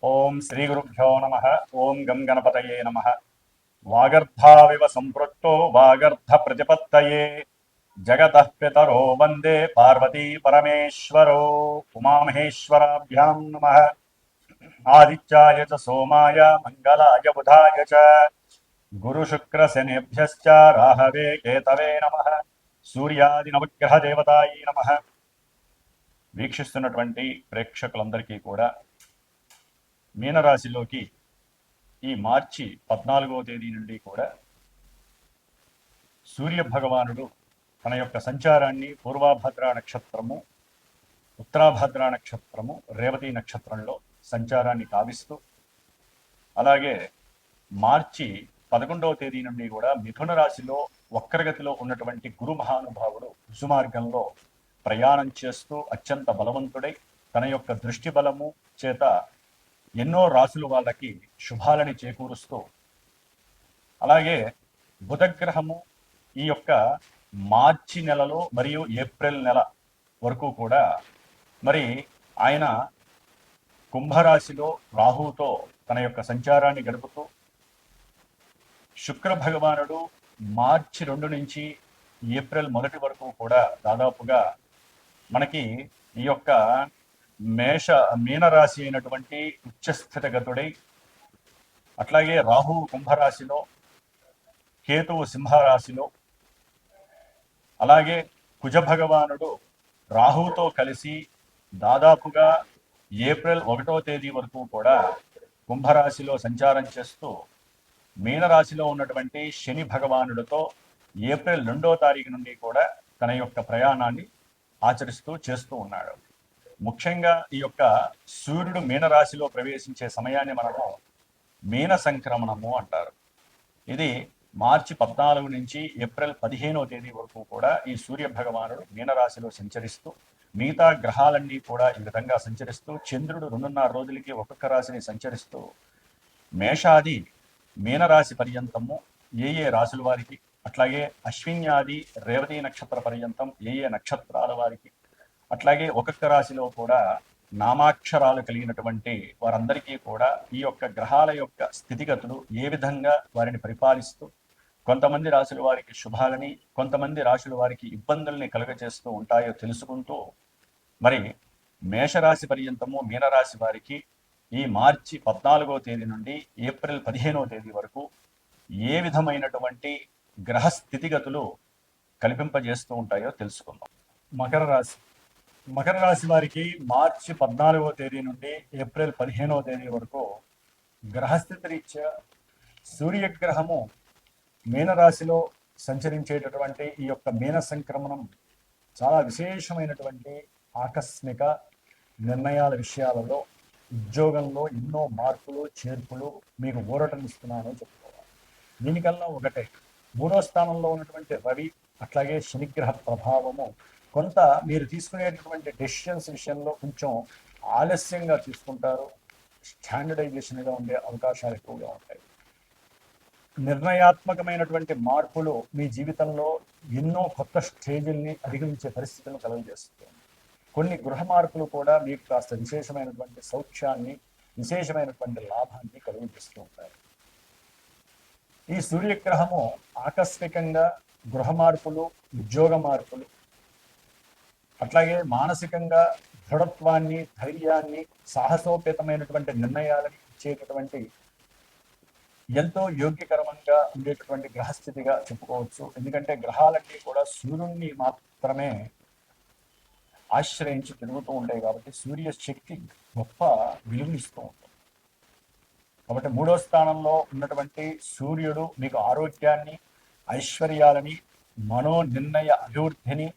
ఓం శ్రీ గురుభ్యో నమ. ఓం గం గణపతయే నమ. వాగర్ధావివ సంపృక్తో వాగర్ధ ప్రతిపత్తయే జగతః పితరో వందే పార్వతీ పరమేశ్వరో. ఉమామహేశ్వరాభ్యాం నమ. ఆదిత్యాయ చ సోమాయ మంగళాయ బుధాయ చ గురుశుక్రశనేభ్యశ్చ రాహవే కేతవే నమ. సూర్యాది నవగ్రహ దేవతాయి నమ. వీక్షిస్తున్నటువంటి ప్రేక్షకులందరికీ కూడా మీనరాశిలోకి ఈ మార్చి 14వ తేదీ నుండి కూడా సూర్య భగవానుడు తన యొక్క సంచారాన్ని పూర్వాభద్ర నక్షత్రము, ఉత్తరాభద్ర నక్షత్రము, రేవతి నక్షత్రంలో సంచారాన్ని కావిస్తూ, అలాగే మార్చి 11వ తేదీ నుండి కూడా మిథున రాశిలో వక్రగతిలో ఉన్నటువంటి గురు మహానుభావుడు కుసుమార్గంలో ప్రయాణం చేస్తూ అత్యంత బలవంతుడై తన యొక్క దృష్టి బలము చేత ఎన్నో రాశుల వాళ్ళకి శుభాలని చేకూరుస్తూ, అలాగే బుధగ్రహము ఈ యొక్క మార్చి నెలలో మరియు ఏప్రిల్ నెల వరకు కూడా మరి ఆయన కుంభరాశిలో రాహుతో తన యొక్క సంచారాన్ని గడుపుతూ, శుక్ర భగవానుడు మార్చి 2 నుంచి ఏప్రిల్ 1 వరకు కూడా దాదాపుగా మనకి ఈ యొక్క మీనరాశి అయినటువంటి ఉచ్చస్థితగతుడై, అట్లాగే రాహు కుంభరాశిలో, కేతువు సింహరాశిలో, అలాగే కుజ భగవానుడు రాహుతో కలిసి దాదాపుగా ఏప్రిల్ 1వ తేదీ వరకు కూడా కుంభరాశిలో సంచారం చేస్తూ, మీనరాశిలో ఉన్నటువంటి శని భగవానుడితో ఏప్రిల్ 2వ తారీఖు నుండి కూడా తన యొక్క ప్రయాణాన్ని చేస్తూ ఉన్నాడు. ముఖ్యంగా ఈ యొక్క సూర్యుడు మీనరాశిలో ప్రవేశించే సమయాన్ని మనము మీన సంక్రమణము అంటారు. ఇది మార్చి 14 నుంచి ఏప్రిల్ 15వ తేదీ వరకు కూడా ఈ సూర్య భగవానుడు మీనరాశిలో సంచరిస్తూ, మిగతా గ్రహాలన్నీ కూడా ఈ విధంగా సంచరిస్తూ, చంద్రుడు 2.5 రోజులకి ఒక్కొక్క రాశిని సంచరిస్తూ మేషాది మీనరాశి పర్యంతము ఏ రాశుల వారికి, అట్లాగే అశ్విన్యాది రేవతి నక్షత్ర పర్యంతం ఏ నక్షత్రాల వారికి, అట్లాగే ఒక్కొక్క రాశిలో కూడా నామాక్షరాలు కలిగినటువంటి వారందరికీ కూడా ఈ యొక్క గ్రహాల యొక్క స్థితిగతులు ఏ విధంగా వారిని పరిపాలిస్తూ, కొంతమంది రాశుల వారికి శుభాలని, కొంతమంది రాశుల వారికి ఇబ్బందుల్ని కలుగజేస్తూ ఉంటాయో తెలుసుకుంటూ, మరి మేషరాశి పర్యంతము మీనరాశి వారికి ఈ మార్చి 14వ తేదీ నుండి ఏప్రిల్ 15వ తేదీ వరకు ఏ విధమైనటువంటి గ్రహ స్థితిగతులు కల్పింపజేస్తూ ఉంటాయో తెలుసుకుందాం. మకర రాశి వారికి మార్చి 14వ తేదీ నుండి ఏప్రిల్ 15వ తేదీ వరకు గ్రహస్థితి రీత్యా సూర్యగ్రహము మీనరాశిలో సంచరించేటటువంటి ఈ యొక్క మీన సంక్రమణం చాలా విశేషమైనటువంటి ఆకస్మిక నిర్ణయాల విషయాలలో, ఉద్యోగంలో ఎన్నో మార్పులు చేర్పులు మీకు ఊరటనిస్తున్నానని చెప్పుకోవాలి. దీనికల్లా ఒకటే, 3వ స్థానంలో ఉన్నటువంటి రవి, అట్లాగే శనిగ్రహ ప్రభావము కొంత మీరు తీసుకునేటటువంటి డెసిషన్స్ విషయంలో కొంచెం ఆలస్యంగా తీసుకుంటారు. స్టాండర్డైజేషన్గా ఉండే అవకాశాలు ఎక్కువగా ఉంటాయి. నిర్ణయాత్మకమైనటువంటి మార్పులు మీ జీవితంలో ఎన్నో కొత్త స్టేజుల్ని అధిగమించే పరిస్థితులను కలుగజేస్తుంది. కొన్ని గృహ మార్పులు కూడా మీకు కాస్త విశేషమైనటువంటి సౌఖ్యాన్ని, విశేషమైనటువంటి లాభాన్ని కలుగజేస్తూ ఉంటాయి. ఈ సూర్యగ్రహము ఆకస్మికంగా గృహ మార్పులు, ఉద్యోగ మార్పులు, అట్లాగే మానసికంగా దృఢత్వాన్ని, ధైర్యాన్ని, సాహసోపేతమైనటువంటి నిర్ణయాలను ఇచ్చేటటువంటి ఎంతో యోగ్యకరంగా ఉండేటటువంటి గ్రహస్థితిగా చెప్పుకోవచ్చు. ఎందుకంటే గ్రహాలన్నీ కూడా సూర్యుడిని మాత్రమే ఆశ్రయించి తిరుగుతూ ఉంటాయి కాబట్టి సూర్య శక్తి గొప్ప విలువనిస్తూ ఉంటుంది. కాబట్టి 3వ స్థానంలో ఉన్నటువంటి సూర్యుడు మీకు ఆరోగ్యాన్ని, ఐశ్వర్యాలని, మనో నిర్ణయ అభివృద్ధిని,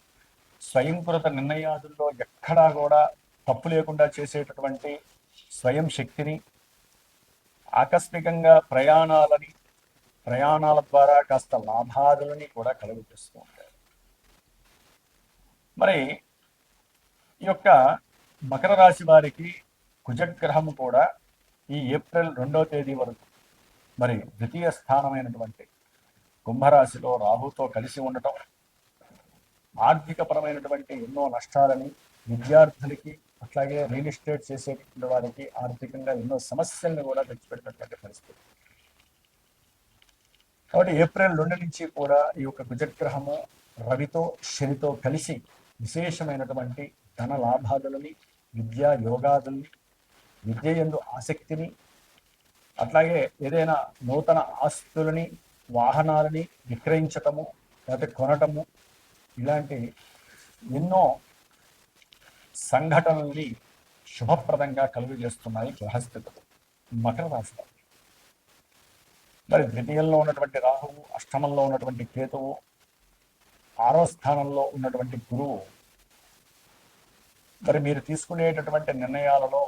స్వయంకృత నిర్ణయాదుల్లో ఎక్కడా కూడా తప్పు లేకుండా చేసేటటువంటి స్వయం శక్తిని, ఆకస్మికంగా ప్రయాణాల ద్వారా కాస్త లాభాదులని కూడా కలుగజేస్తూ ఉంటారు. మరి ఈ యొక్క మకర రాశి వారికి కుజగ్రహము కూడా ఈ ఏప్రిల్ 2వ తేదీ వరకు మరి ద్వితీయ స్థానమైనటువంటి కుంభరాశిలో రాహుతో కలిసి ఉండటం ఆర్థికపరమైనటువంటి ఎన్నో నష్టాలని, విద్యార్థులకి అట్లాగే రియల్ ఎస్టేట్ చేసేటువంటి వారికి ఆర్థికంగా ఎన్నో సమస్యలను కూడా తెచ్చిపెట్టినటువంటి పరిస్థితి. కాబట్టి ఏప్రిల్ 2 నుంచి కూడా ఈ యొక్క కుజగ్రహము రవితో శనితో కలిసి విశేషమైనటువంటి ధన లాభాదులని, విద్యా యోగాదుల్ని, విద్య యందు ఆసక్తిని, అట్లాగే ఏదైనా నూతన ఆస్తులని, వాహనాలని విక్రయించటము లేకపోతే కొనటము, ఇలాంటి ఎన్నో సంఘటనల్ని శుభప్రదంగా కలుగజేస్తున్నాయి గ్రహస్థితులు మకర రాశిలో. మరి ద్వితీయంలో ఉన్నటువంటి రాహువు, అష్టమంలో ఉన్నటువంటి కేతువు, 6వ స్థానంలో ఉన్నటువంటి గురువు మరి మీరు తీసుకునేటటువంటి నిర్ణయాలలో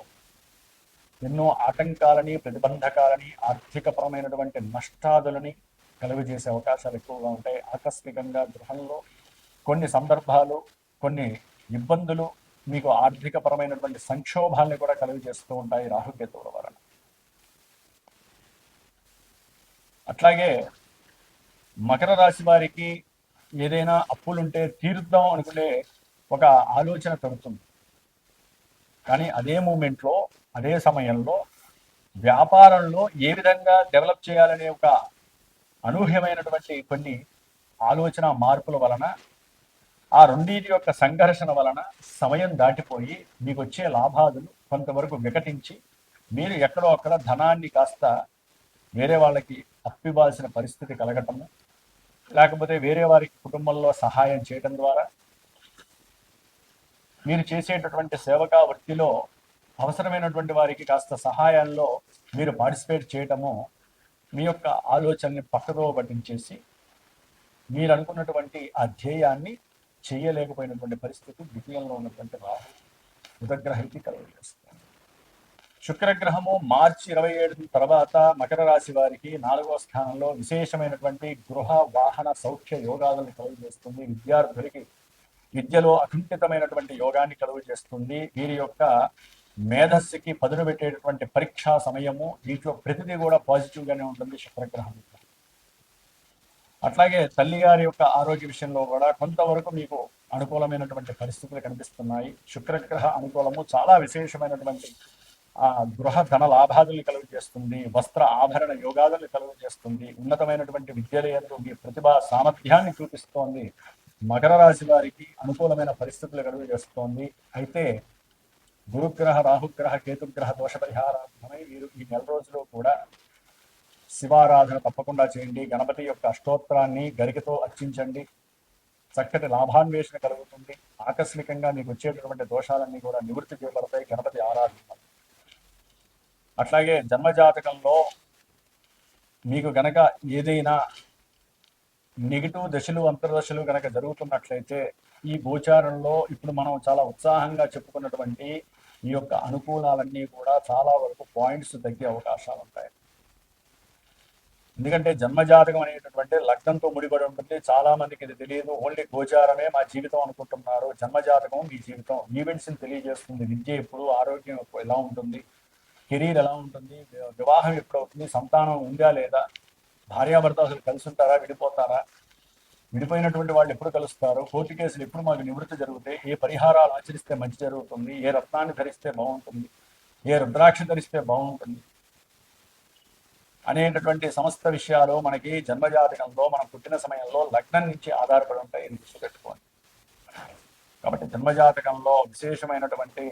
ఎన్నో ఆటంకాలని, ప్రతిబంధకాలని, ఆర్థికపరమైనటువంటి నష్టాదులని కలుగజేసే అవకాశాలు ఎక్కువగా ఉంటాయి. ఆకస్మికంగా గృహంలో కొన్ని సందర్భాలు, కొన్ని ఇబ్బందులు మీకు ఆర్థికపరమైనటువంటి సంక్షోభాల్ని కూడా కలుగజేస్తూ ఉంటాయి రాహుకేతువుల వలన. అట్లాగే మకర రాశి వారికి ఏదైనా అప్పులుంటే తీరుద్దాం అనుకునే ఒక ఆలోచన కలుగుతుంది. కానీ అదే మూమెంట్లో, అదే సమయంలో వ్యాపారంలో ఏ విధంగా డెవలప్ చేయాలనే ఒక అనూహ్యమైనటువంటి కొన్ని ఆలోచన మార్పుల వలన, ఆ రెండింటి యొక్క సంఘర్షణ వలన సమయం దాటిపోయి మీకు వచ్చే లాభాదులు కొంతవరకు వికటించి మీరు ఎక్కడో అక్కడ ధనాన్ని కాస్త వేరే వాళ్ళకి అప్పివ్వాల్సిన పరిస్థితి కలగటము, లేకపోతే వేరే వారికి కుటుంబంలో సహాయం చేయడం ద్వారా మీరు చేసేటటువంటి సేవకా వృత్తిలో అవసరమైనటువంటి వారికి కాస్త సహాయాల్లో మీరు పార్టిసిపేట్ చేయటము మీ యొక్క ఆలోచనని పక్కదో పట్టించేసి మీరు అనుకున్నటువంటి ఆ ధ్యేయాన్ని చేయలేకపోయినటువంటి పరిస్థితి ద్వితీయంలో ఉన్నటువంటి రాహు బుధగ్రహానికి కలుగజేస్తుంది. శుక్రగ్రహము మార్చి 27 తర్వాత మకర రాశి వారికి 4వ స్థానంలో విశేషమైనటువంటి గృహ వాహన సౌఖ్య యోగాలను కలుగజేస్తుంది. విద్యార్థులకి విద్యలో అకుంఠితమైనటువంటి యోగాన్ని కలుగజేస్తుంది. వీరి యొక్క మేధస్సుకి పదును పెట్టేటటువంటి పరీక్షా సమయము, దీంట్లో ప్రతిదీ కూడా పాజిటివ్గానే ఉంటుంది శుక్రగ్రహం. అట్లాగే తల్లిగారి యొక్క ఆరోగ్య విషయంలో కూడా కొంతవరకు మీకు అనుకూలమైనటువంటి పరిస్థితులు కనిపిస్తున్నాయి. శుక్రగ్రహ అనుకూలము చాలా విశేషమైనటువంటి గృహ ధన లాభాదుల్ని కలుగజేస్తుంది, వస్త్ర ఆభరణ యోగాదుల్ని కలుగజేస్తుంది, ఉన్నతమైనటువంటి విద్యలందు మీ ప్రతిభా సామర్థ్యాన్ని చూపిస్తోంది. మకర రాశి వారికి అనుకూలమైన పరిస్థితులు కలుగజేస్తోంది. అయితే గురుగ్రహ, రాహుగ్రహ, కేతుగ్రహ దోష పరిహారార్థమై మీరు ఈ నెల రోజులు కూడా శివారాధన తప్పకుండా చేయండి. గణపతి యొక్క అష్టోత్తరాన్ని గరికతో అర్చించండి. చక్కటి లాభాన్వేషణ కలుగుతుంది. ఆకస్మికంగా మీకు వచ్చేటటువంటి దోషాలన్నీ కూడా నివృత్తి చేయబడతాయి గణపతి ఆరాధన. అట్లాగే జన్మజాతకంలో మీకు గనక ఏదైనా నెగిటివ్ దశలు, అంతర్దశలు గనక జరుగుతున్నట్లయితే ఈ గోచారంలో ఇప్పుడు మనం చాలా ఉత్సాహంగా చెప్పుకున్నటువంటి ఈ యొక్క అనుకూలాలన్నీ కూడా చాలా వరకు పాయింట్స్ తగ్గే అవకాశాలు ఉంటాయి. ఎందుకంటే జన్మజాతకం అనేటటువంటి లగ్నంతో ముడిపడి ఉంటుంది. చాలా మందికి ఇది తెలియదు. ఓన్లీ గోచారమే మా జీవితం అనుకుంటున్నారు. జన్మజాతకం మీ జీవితం ఈవెంట్స్ని తెలియజేస్తుంది. విద్య ఎప్పుడు, ఆరోగ్యం ఎలా ఉంటుంది, కెరీర్ ఎలా ఉంటుంది, వివాహం ఎప్పుడు అవుతుంది, సంతానం ఉందా లేదా, భార్యాభర్త అసలు కలిసి ఉంటారా, విడిపోతారా, విడిపోయినటువంటి వాళ్ళు ఎప్పుడు కలుస్తారు, కోర్టు కేసులు ఎప్పుడు మాకు నివృత్తి జరుగుతాయి, ఏ పరిహారాలు ఆచరిస్తే మంచి జరుగుతుంది, ఏ రత్నాన్ని ధరిస్తే బాగుంటుంది, ఏ రుద్రాక్ష ధరిస్తే బాగుంటుంది అనేటటువంటి సమస్త విషయాలు మనకి జన్మజాతకంలో మనం పుట్టిన సమయంలో లగ్నం నుంచి ఆధారపడి ఉంటాయి. గుర్తుపెట్టుకోండి. కాబట్టి జన్మజాతకంలో విశేషమైనటువంటి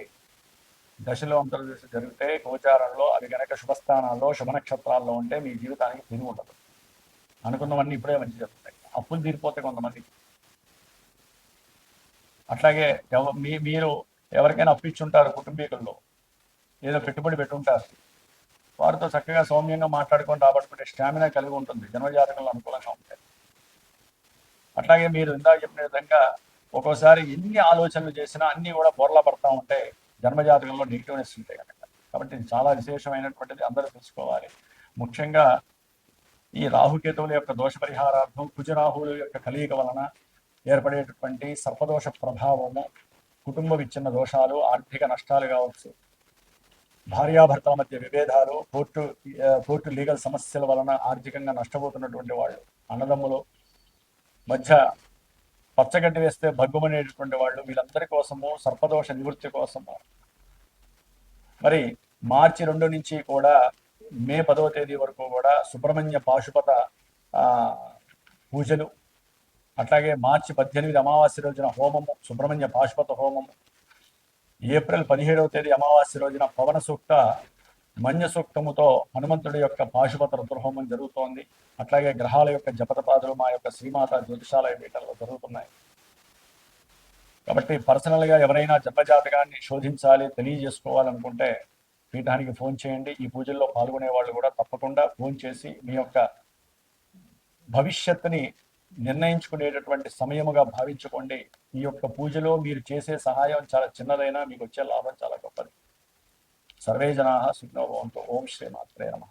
దశలో అంతర్దశ జరిగితే గోచారంలో అవి కనుక శుభస్థానాల్లో, శుభ నక్షత్రాల్లో ఉంటే మీ జీవితానికి తిరిగి ఉండదు. అనుకున్నవన్నీ ఇప్పుడే మంచి జరుగుతాయి. అప్పులు తీరిపోతే కొంతమంది. అట్లాగే మీరు ఎవరికైనా అప్పు ఇచ్చుంటారు, కుటుంబీకుల్లో ఏదో పెట్టుబడి పెట్టుంటారు, వారితో చక్కగా సౌమ్యంగా మాట్లాడుకొని రాబట్టుకుంటే స్టామినా కలిగి ఉంటుంది. జన్మజాతకంలో అనుకూలంగా ఉంటాయి. అట్లాగే మీరు ఇందాక చెప్పిన విధంగా ఒక్కోసారి ఎన్ని ఆలోచనలు చేసినా అన్నీ కూడా బోర్లా పడతా ఉంటాయి. జన్మజాతకంలో నెగిటివ్నెస్ ఉంటాయి కనుక. కాబట్టి ఇది చాలా విశేషమైనటువంటిది, అందరూ తెలుసుకోవాలి. ముఖ్యంగా ఈ రాహుకేతువుల యొక్క దోష పరిహారార్థం కుజరాహువుల యొక్క కలయిక వలన ఏర్పడేటటువంటి సర్పదోష ప్రభావము, కుటుంబ విచ్ఛిన్న దోషాలు, ఆర్థిక నష్టాలు కావచ్చు, భార్యాభర్తల మధ్య విభేదాలు, కోర్టు లీగల్ సమస్యల వలన ఆర్థికంగా నష్టపోతున్నటువంటి వాళ్ళు, అన్నదమ్ములు మధ్య పచ్చగడ్డి వేస్తే భగ్గుమనేటటువంటి వాళ్ళు, వీళ్ళందరి కోసము సర్పదోష నివృత్తి కోసము మరి మార్చి 2 నుంచి కూడా మే 10వ తేదీ వరకు కూడా సుబ్రహ్మణ్య పాశుపత ఆ, పూజలు, అట్లాగే మార్చి 18 అమావాస్య రోజున హోమము, సుబ్రహ్మణ్య పాశుపత హోమము, ఏప్రిల్ 17వ తేదీ అమావాస్య రోజున పవన సూక్త మన్య సూక్తముతో హనుమంతుడి యొక్క పాశుపత రుద్రహోమం జరుగుతోంది. అట్లాగే గ్రహాల యొక్క జపతపాదులు మా యొక్క శ్రీమాత జ్యోతిషాలయ పీఠంలో జరుగుతున్నాయి. కాబట్టి పర్సనల్గా ఎవరైనా జన్మజాతకాన్ని శోధించాలి, తెలియజేసుకోవాలనుకుంటే పీఠానికి ఫోన్ చేయండి. ఈ పూజల్లో పాల్గొనే వాళ్ళు కూడా తప్పకుండా ఫోన్ చేసి మీ యొక్క భవిష్యత్తుని నిర్ణయించుకునేటటువంటి సమయముగా భావించుకోండి. ఈ యొక్క పూజలో మీరు చేసే సహాయం చాలా చిన్నదైనా మీకు వచ్చే లాభం చాలా గొప్పది. సర్వే జనాః సుఖినో భవంతు. ఓం శ్రీమాత్రే నమః.